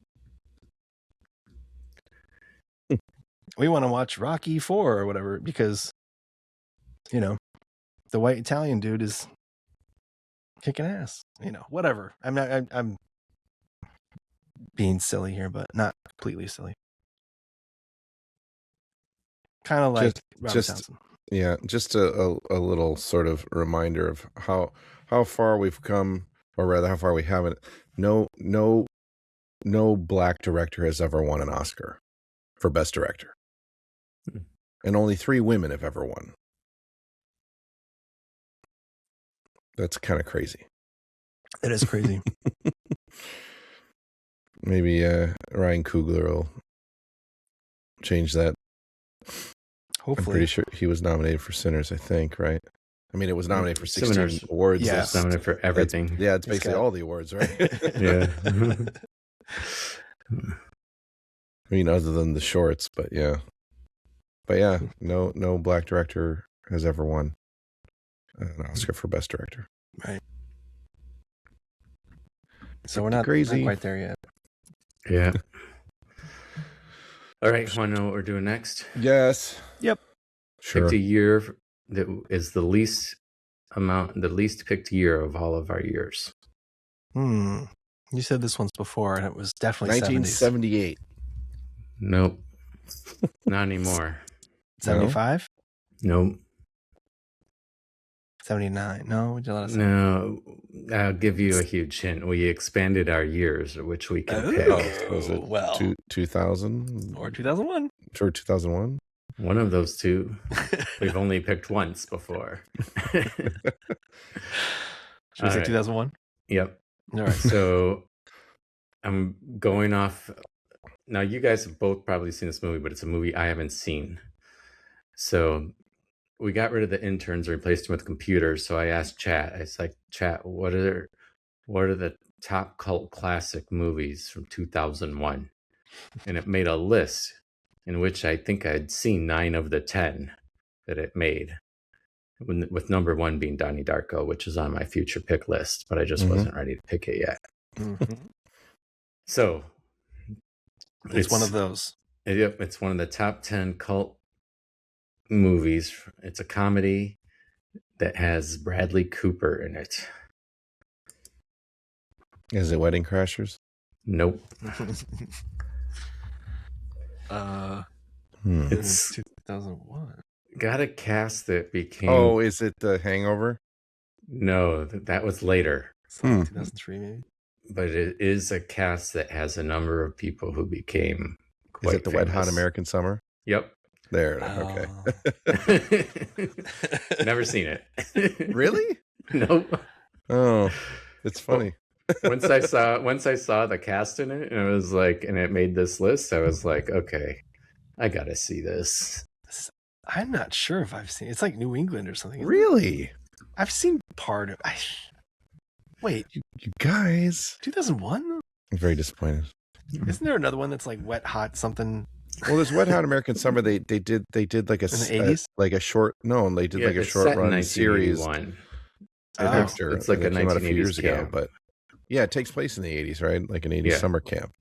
We want to watch Rocky 4 or whatever because, the white Italian dude is kicking ass. Whatever. I'm being silly here, but not completely silly. Kind of like Robert Townsend. Yeah, just a little sort of reminder of how far we've come, or rather how far we haven't. No black director has ever won an Oscar for Best Director. And only 3 women have ever won. That's kind of crazy. It is crazy. Maybe Ryan Coogler will change that. Hopefully. I'm pretty sure he was nominated for Sinners, I think, right? I mean, it was nominated for 16 Sinners awards. Yeah, it's nominated for everything. It's basically all the awards, right? Yeah. I mean, other than the shorts, but yeah. But yeah, no black director has ever won an Oscar for Best Director. Right. So we're not quite there yet. Yeah. All right, want to know what we're doing next? Yes. Yep. Sure. Picked a year that is the least picked year of all of our years. You said this once before, and it was definitely 1978. 70s. Nope. Not anymore. 75? Nope. 79. No, would you let us know? No, I'll give you a huge hint. We expanded our years, which we can pick. Was it 2000? Or 2001? Or 2001? One of those two. We've only picked once before. Should we say 2001? Yep. All right. So I'm going off. Now, you guys have both probably seen this movie, but it's a movie I haven't seen. So we got rid of the interns and replaced them with computers. So I asked Chat. I was like, Chat, what are the top cult classic movies from 2001? And it made a list in which I think I'd seen 9 of the 10 that it made, with number 1 being Donnie Darko, which is on my future pick list, but I just wasn't ready to pick it yet. So it's one of those. Yep, it's one of the top 10 cult movies. It's a comedy that has Bradley Cooper in it. Is it Wedding Crashers? Nope. It's 2001. Got a cast that became. Oh, is it The Hangover? No, that was later. 2003, maybe. But it is a cast that has a number of people who became quite Is it The famous. Wet Hot American Summer? Yep. There. Okay. Never seen it. Really? Nope. Oh, it's funny. Once I saw the cast in it, and it was like, and it made this list, I was like, okay, I gotta see this. I'm not sure if I've seen it. It's like New England or something. Really? I've seen part of Wait. You guys. 2001? I'm very disappointed. Isn't there another one that's like Wet Hot something? Well, there's Wet Hot American Summer. They did like a In the 80s? like a short. No, they did like a short run series. After it's like a came out a few years ago, camp. but yeah, it takes place in the 80s, right? Like an 80s summer camp.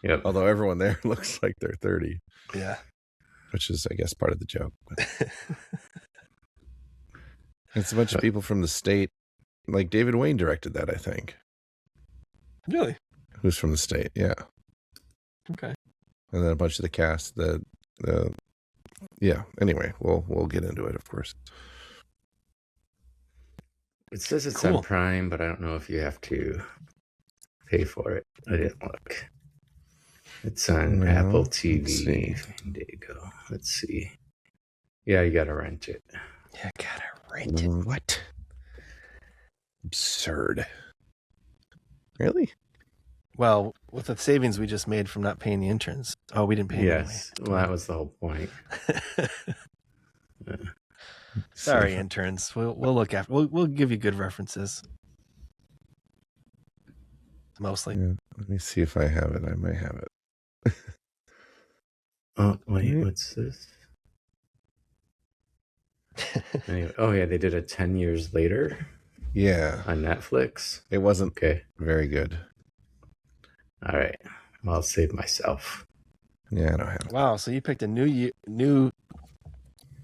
Yep. Although everyone there looks like they're 30. Yeah. Which is, I guess, part of the joke. But it's a bunch of people from the state. Like David Wayne directed that, I think. Really? Who's from the state? Yeah. Okay. And then a bunch of the cast. Yeah. Anyway, we'll get into it, of course. It says it's on Prime, but I don't know if you have to pay for it. I didn't look. It's on Apple TV. There you go. Let's see. Yeah, you gotta rent it. Yeah, gotta rent it. What? Absurd. Really? Well, with the savings we just made from not paying the interns. Oh, we didn't pay. Yes. Well, that was the whole point. Sorry, interns. We'll look after. We'll give you good references. Mostly. Yeah, let me see if I have it. I might have it. Oh wait, what's this? Anyway, oh yeah, they did it 10 years later. Yeah, on Netflix. It wasn't very good. All right, well, I'll save myself. Yeah, I don't have it. Wow, so you picked a new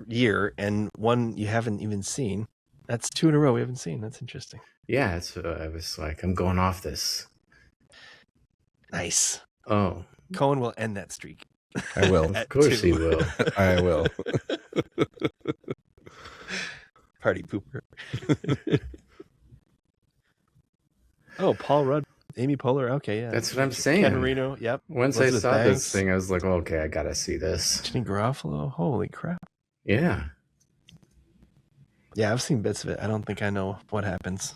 year and one you haven't even seen. That's 2 in a row we haven't seen. That's interesting. Yeah, so I was like, I'm going off this. Nice. Oh, Cohen will end that streak. I will. Of course he will. I will. Party pooper. Oh, Paul Rudd, Amy Poehler. Okay, yeah. That's what I'm saying. Ken Marino. Yep. Once Elizabeth I saw Banks. this thing, I was like, well, okay, I gotta see this. Jenny Garofalo. Holy crap. Yeah. Yeah, I've seen bits of it. I don't think I know what happens.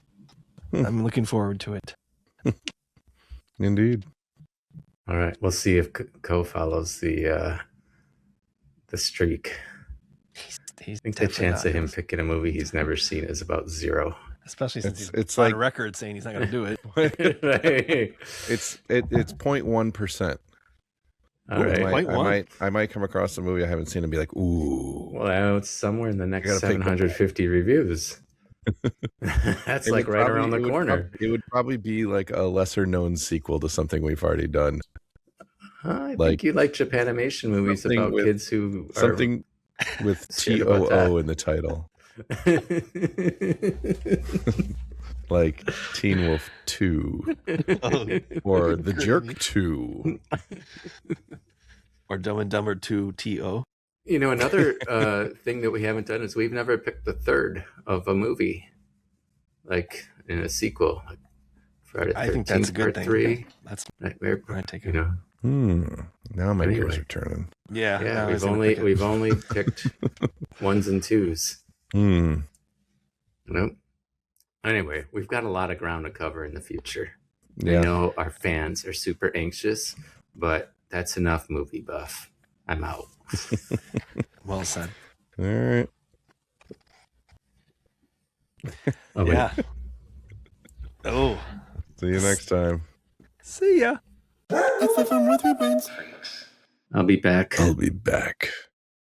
I'm looking forward to it. Indeed. All right, we'll see if Co follows the streak. He's I think the chance of him picking a movie he's never seen is about 0. Especially since it's on like record saying he's not going to do it. It's 0.1%. All right, I might come across a movie I haven't seen and be like, ooh. Well, it's somewhere in the next 750 reviews. That's like right around the corner. It would probably be like a lesser known sequel to something we've already done. I think you like Japanimation movies about kids who are something with TOO in the title. Like Teen Wolf 2 or The Jerk 2 or Dumb and Dumber 2 TO. You know, another thing that we haven't done is we've never picked the third of a movie, like in a sequel. Like Friday the 13th, I think that's a good Part thing. 3. Yeah, that's Nightmare. I take you it. know. Now my gears are turning. Yeah. We've only picked 1s and 2s. Nope. Anyway, we've got a lot of ground to cover in the future. Yeah. I know our fans are super anxious, but that's enough movie buff. I'm out. Well said. All right. Oh, yeah. Oh. See you next time. See ya. I'll be back. I'll be back.